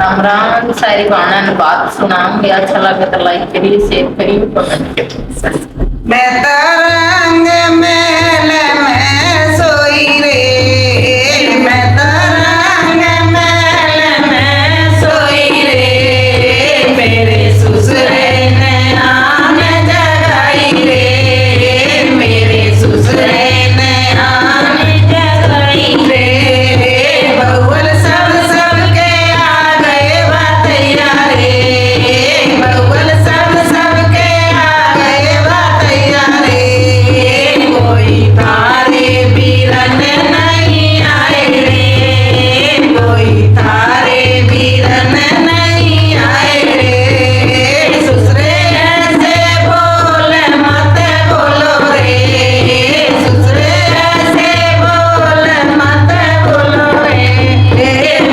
राम राम। सारी बाणा बात सुनाऊंगी, अच्छा लगे तो लाइक करिए, शेयर करिए, कमेंट करिए। मैं तरंग मेल में सोई रे, मैं तरंग मेल में सोई रे, मेरे ससुरे ने आन जगाई रे, मेरे ससुरे ने आन जगाई रे, बहुल सब सबके आ गए बातैया रे, बहुल सब सबके आ गए बातैया रे, कोई तारे बीरन नहीं आए रे, कोई तारे बीरन नहीं आए रे, ससुरे ऐसे बोले मत बोलो रे, ससुरे ऐसे बोले मत बोलो रे,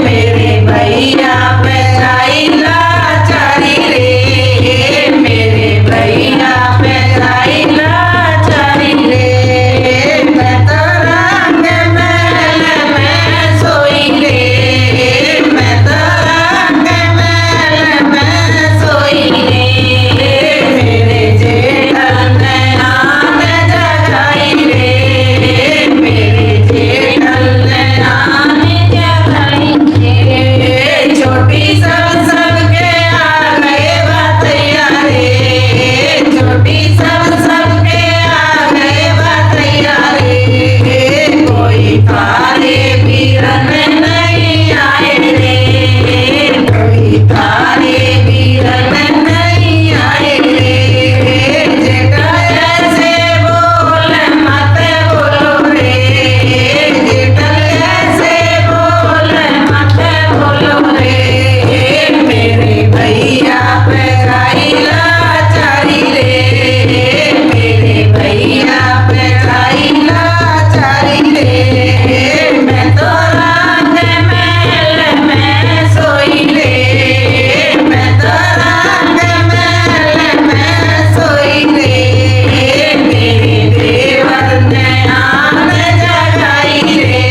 मेरे भैया पे आई लाचारी रे, मेरे भैया पे आई लाचारी रे, मैं तरंग महल में सोई रे, मैं तरंग महल में सोई रे, मेरे जेठल ने आन जगाई रे, मेरे जेठल ने आन जगाई रे, छोटी सब सबके आ गए बातैया रे, छोटी सब सबके आ गए बातैया रे, कोई तारे बीरन नहीं आए रे, कोई तारे बीरन नहीं आए रे, जेठा ऐसे बोले मत बोलो रे, जेठल ऐसे बोले मत बोलो रे, मेरे भैया पे आई लाचारी रे, मेरे भैया पे आई लाचारी रे, मैं तो रात महल में सोई रे, मैं तो रात महल में सोई रे, मेरे देवर ने आन जगाई रे,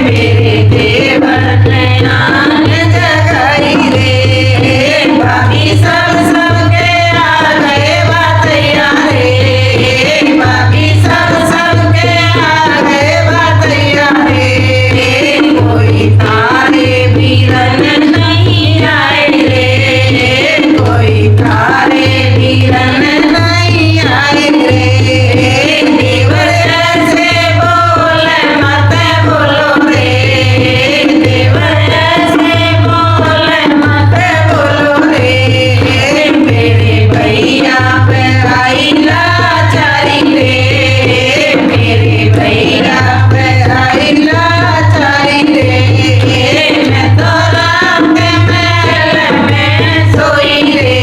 मेरे देवर ने आन जगाई रे, बाकी सब सबके आ गए बातैया रे, बाकी सब सबके आ गए बातैया रे, कोई तारे बीरन नहीं आए रे, कोई तारे बीरन नहीं आए रे, देवर ऐसे बोले मत बोलो रे, देवर ऐसे बोले मत बोलो रे, मेरे भैया पे आई लाचारी रे, मेरे भैया पे आई लाचारी रे, मैं तो रात महल में सोई रे,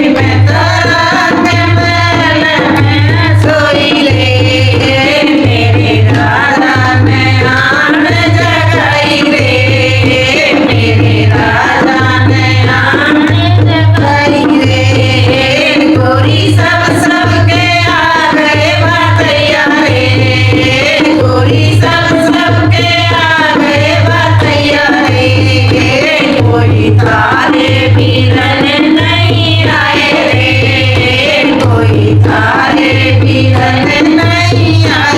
मैं तो रात महल में सोई रे, मेरे राजा ने आन जगाई रे, मेरे राजा ने आन जगाई रे, गोरी सब सबके आ गए बातैया रे, गोरी सब सबके आ गए बातैया रे, कोई तारे बीरन नहीं आए रे, कोई तारे बीरन नहीं आए